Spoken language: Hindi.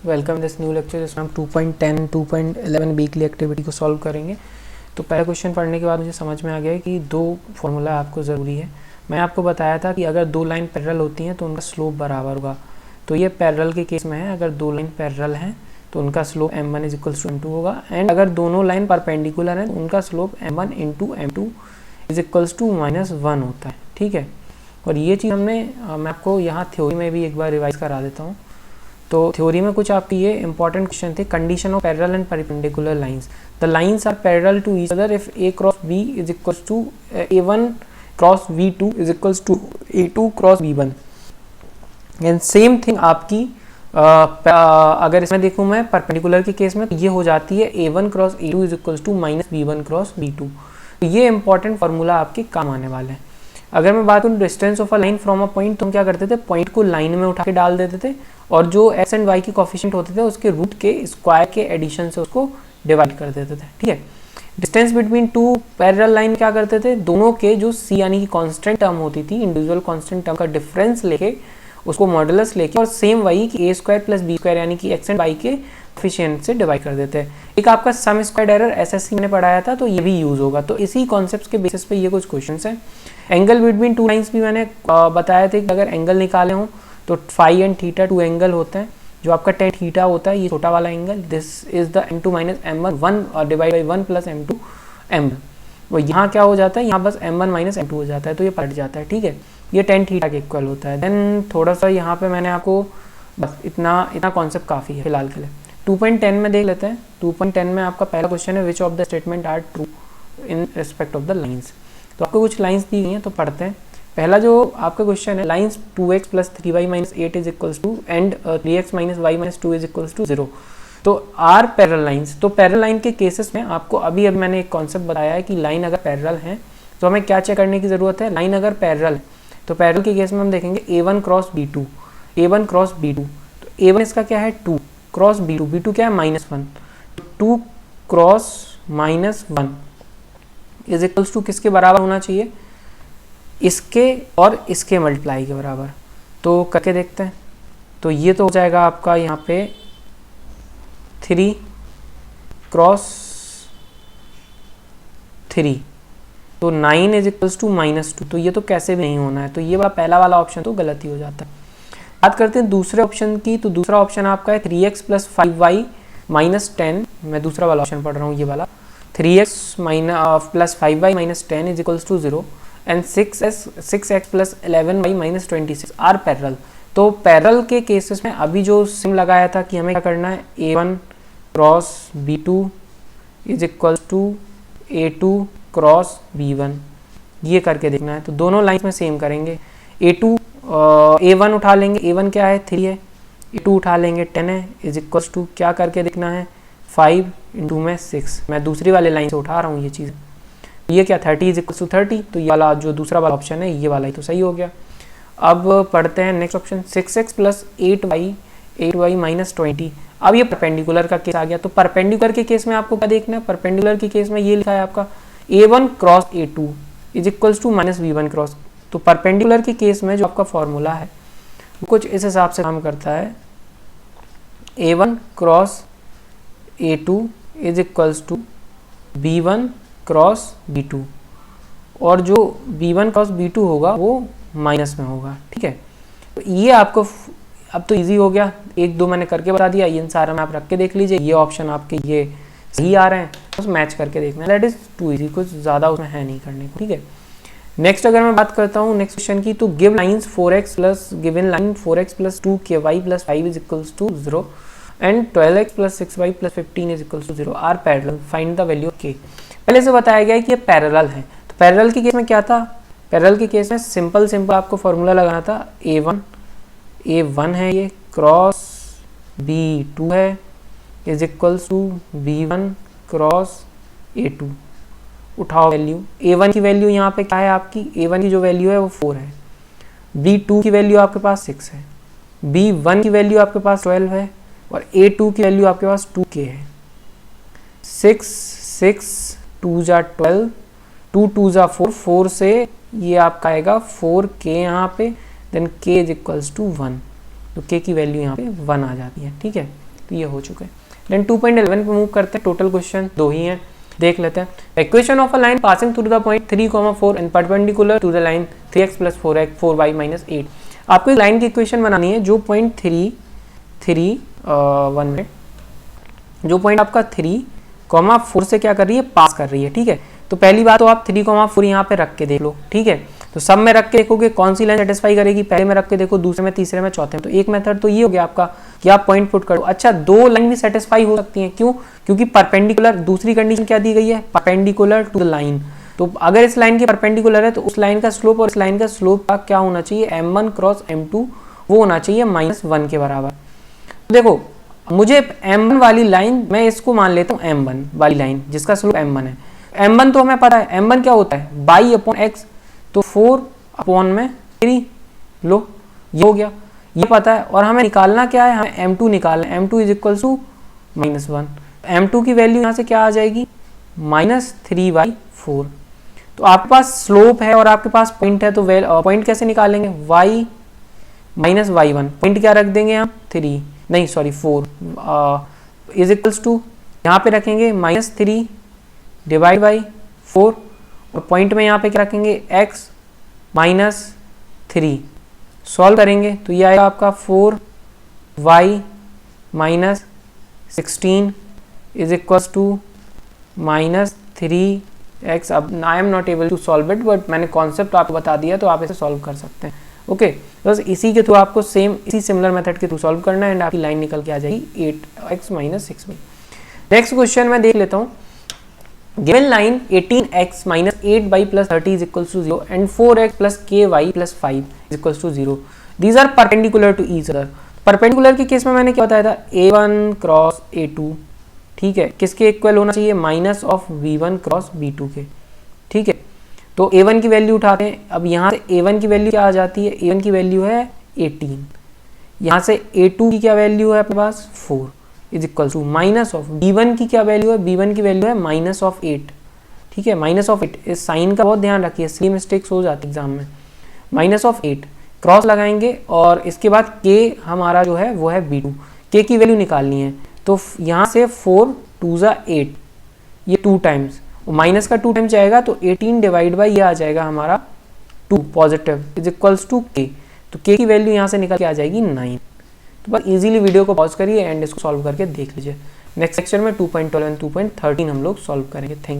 वेलकम दिस न्यू लेक्चर जिसमें हम 2.10 2.11 वीकली एक्टिविटी को सॉल्व करेंगे। तो पहला क्वेश्चन पढ़ने के बाद मुझे समझ में आ गया कि दो फॉर्मूला आपको ज़रूरी है। मैं आपको बताया था कि अगर दो लाइन पैरेलल होती हैं तो उनका स्लोप बराबर होगा। तो ये पैरेलल के केस में है, अगर दो लाइन पैरेलल हैं तो उनका स्लोप m1 = m2 होगा। एंड अगर दोनों लाइन परपेंडिकुलर हैं तो उनका स्लोप m1 × m2 = -1 होता है। ठीक है, और ये चीज़ मैं आपको यहाँ थ्योरी में भी एक बार रिवाइज करा देता हूँ। तो थ्योरी में कुछ आपकी ये इंपॉर्टेंट क्वेश्चन थे। Condition of parallel and perpendicular lines, the lines are parallel to each other if a cross b = a1 cross v2 = a2 cross b1। And same thing आपकी अगर इसमें देखूँ मैं परपेंडिकुलर के केस में तो ये हो जाती है a1 cross a2 = -b1 cross b2। तो ये इंपॉर्टेंट फार्मूला आपके काम आने वाले हैं। अगर मैं बात करूँ distance of a line from a point, तो हम क्या करते थे, पॉइंट को लाइन में उठा के डाल देते थे और जो एक्स एंड वाई के कोफिशिएंट होते थे उसके रूट के स्क्वायर के एडिशन से उसको डिवाइड कर देते थे। ठीक है, distance between two parallel line क्या करते थे, दोनों के जो सी यानी कि कांस्टेंट टर्म होती थी, इंडिविजुअल कांस्टेंट टर्म का डिफरेंस लेके उसको मॉडुलस लेके और सेम वही कि a² + b² यानी कि एक्स एंड वाई के कोफिशिएंट से डिवाइड कर देते हैं। एक आपका सम स्क्वायर्ड एरर एसएससी मैंने पढ़ाया था, तो ये भी यूज होगा। तो इसी कॉन्सेप्ट के बेसिस पे ये कुछ क्वेश्चंस हैं। एंगल बिटवीन टू लाइंस भी मैंने बताया था कि अगर एंगल निकाले हों तो phi and theta two angle होते हैं। जो आपका टेन थीटा होता है ये छोटा वाला angle, this is the m2 - m1 1 divide by 1 + m2 m। वो यहाँ क्या हो जाता है, यहाँ बस m1 - m2 हो जाता है, तो ये पलट जाता है। ठीक है, ये टेन थीटा के इक्वल होता है। देन थोड़ा सा यहाँ पे मैंने आपको बस इतना कॉन्सेप्ट काफ़ी है फिलहाल के लिए। 2.10 में देख लेते हैं। 2.10 में आपका पहला क्वेश्चन है which of the statement are true in respect of the lines. तो आपको कुछ लाइंस दी गई हैं, तो पढ़ते हैं। पहला जो आपका क्वेश्चन है, lines 2x + 3y - 8 = and 3x - y - 2 = 0। तो आर पैरेलल लाइंस। तो पैरेलल लाइन के केसेस में आपको अभी मैंने एक कॉन्सेप्ट बताया है कि लाइन अगर पैरेलल है तो हमें क्या चेक करने की ज़रूरत है। लाइन अगर पैरेलल, तो पैरेलल के केस में हम देखेंगे a1 cross b2, a1 cross b2। तो a1 इसका क्या है 2 क्रॉस b2, b2 क्या है -1, 2 क्रॉस -1 = किसके बराबर होना चाहिए, इसके और इसके मल्टीप्लाई के बराबर। तो करके देखते हैं। तो ये तो हो जाएगा आपका यहाँ पे 3 क्रॉस 3, तो 9 = -2। तो ये तो कैसे भी नहीं होना है, तो ये पहला वाला ऑप्शन तो गलत ही हो जाता है। बात करते हैं दूसरे ऑप्शन की। तो दूसरा ऑप्शन आपका है 3x + 5y - 10। मैं दूसरा वाला ऑप्शन पढ़ रहा हूँ, ये वाला 3x + 5y - 10 = 0 and 6x + 11y - 26 are parallel. तो पैरेलल के केसेस में अभी जो सिम लगाया था कि हमें क्या करना है, a1 cross b2 = a2 cross b1, ये करके देखना है। तो दोनों लाइन में सेम करेंगे। a1 उठा लेंगे, a1 क्या है 3 है, a2 उठा लेंगे 10 है = क्या करके देखना है 5 × में 6। मैं दूसरी वाले लाइन से उठा रहा हूँ ये चीज़। ये क्या 30 = 30, तो ये वाला जो दूसरा वाला ऑप्शन है ये वाला ही तो सही हो गया। अब पढ़ते हैं नेक्स्ट ऑप्शन 6x + 8y - 20। अब ये परपेंडिकुलर का केस आ गया। तो परपेंडिकुलर के केस में आपको क्या देखना है, परपेंडिकुलर के केस में ये लिखा है आपका a1 cross a2 = -b1 cross. तो परपेंडिकुलर के केस में जो आपका फॉर्मूला है वो कुछ इस हिसाब से काम करता है, a1 cross a2 = b1 cross b2, और जो b1 क्रॉस b2 होगा वो माइनस में होगा। ठीक है, तो ये आपको अब तो इजी हो गया। 1-2 मैंने करके बता दिया, इन सारा में आप रख के देख लीजिए। ये ऑप्शन आपके ये सही आ रहे हैं, बस मैच करके देखना है। दैट इज टू इजी, कुछ ज़्यादा उसमें है नहीं करने को। ठीक है, नेक्स्ट अगर मैं बात करता हूँ नेक्स्ट क्वेश्चन की, तो give lines 4x + given line 4x + 2ky + 5 = 0 and 12x + 6y + 15 = 0 are parallel, find the value of k। पहले से बताया गया है कि ये पैरेलल है। तो पैरेलल के केस में क्या था, पैरेलल के केस में सिंपल आपको फॉर्मूला लगाना था, a1 है ये क्रॉस b2 है = b1 क्रॉस a2। उठाओ वैल्यू, a1 की वैल्यू यहाँ पे क्या है आपकी, a1 की जो वैल्यू है वो 4 है, b2 की वैल्यू आपके पास 6 है, b1 की वैल्यू आपके पास 12 है और a2 की वैल्यू आपके पास 2k है। 6 2 = 12, 2 2 = 4, 4 से ये आपका आएगा 4k यहाँ पे, देन k = 1। तो k की वैल्यू यहाँ पे 1 आ जाती है। ठीक है, तो ये हो चुके हैं। देन 2.11 पे मूव करते हैं, टोटल क्वेश्चन 2 ही हैं, देख लेते हैं। Equation of a line passing through the point 3,4 and perpendicular to the line 3x + 4y - 8। आपको एक लाइन की इक्वेशन बनानी है जो पॉइंट 3,4 से क्या कर रही है, पास कर रही है, ठीक है। तो पहली बात तो आप 3,4 यहाँ पे रख के देख लो, ठीक है। तो सब में रख के देखोगे कौन सी लाइन सेटिस्फाई करेगी, पहले में रख के देखो, दूसरे में, तीसरे में, चौथे में। तो एक मेथड तो ये हो गया आपका कि आप पॉइंट पुट करो। अच्छा, 2 लाइन भी सेटिस्फाई हो सकती हैं, क्यों? क्योंकि परपेंडिकुलर, दूसरी कंडीशन क्या दी गई है, परपेंडिकुलर टू द लाइन। तो अगर इस लाइन के परपेंडिकुलर है तो उस लाइन का स्लोप और इस लाइन का स्लोप का क्या होना चाहिए, m1 क्रॉस m2 वो होना चाहिए -1 के बराबर। तो देखो मुझे m1 वाली लाइन, मैं इसको मान लेता हूँ m1 वाली लाइन जिसका स्लोप m1 है। m1 तो हमें पता है, m1 क्या होता है, y/x, तो 4/3 लो, ये हो गया, ये पता है। और हमें निकालना क्या है, हमें m2 निकालना है, m2 = -1। m2 की वैल्यू यहाँ से क्या आ जाएगी, -3/4। तो आपके पास स्लोप है और आपके पास पॉइंट है, तो पॉइंट कैसे निकालेंगे, y - y1, पॉइंट क्या रख देंगे हम, 4 = यहाँ पे रखेंगे -3/4 और पॉइंट में यहाँ पे क्या रखेंगे, x - 3। सॉल्व करेंगे तो ये आएगा आपका 4y - 16 = -3x। अब I am not able to solve it, but मैंने कॉन्सेप्ट आपको बता दिया तो आप इसे सॉल्व कर सकते हैं। ओके, बस इसी के थ्रू आपको इसी सिमिलर मेथड के थ्रू सॉल्व करना है एंड आपकी लाइन निकल के आ जाएगी 8x - 6y। नेक्स्ट क्वेश्चन मैं देख लेता हूँ। Given line 18x - 8y + 30 = 0 and 4x + ky + 5 = 0। These are perpendicular to each other। Perpendicular के केस में मैंने क्या बताया था, a1 क्रॉस a2, ठीक है, किसके इक्वल होना चाहिए, -v1 क्रॉस b2 के, ठीक है। तो a1 की वैल्यू उठाते हैं। अब यहाँ से a1 की वैल्यू क्या आ जाती है, a1 की वैल्यू है 18, यहाँ से a2 की क्या वैल्यू है अपने पास 4 = -b1 की क्या वैल्यू है, b1 की वैल्यू है -8, ठीक है, -8। इस साइन का बहुत ध्यान रखिए, इसलिए मिस्टेक्स हो जाती है एग्जाम में। -8 क्रॉस लगाएंगे और इसके बाद k हमारा जो है वो है b2, k की वैल्यू निकालनी है। तो यहाँ से 4 2 8, ये 2 टाइम्स, माइनस का 2 टाइम्स जाएगा तो 18 डिवाइड बाई ये आ जाएगा हमारा 2 पॉजिटिव = k। तो k की वैल्यू यहाँ से निकल के आ जाएगी 9। तो बस इजीली वीडियो को पॉज करिए एंड इसको सॉल्व करके देख लीजिए। नेक्स्ट सेक्शन में 2.12 2.13 हम लोग सॉल्व करेंगे। Thank you.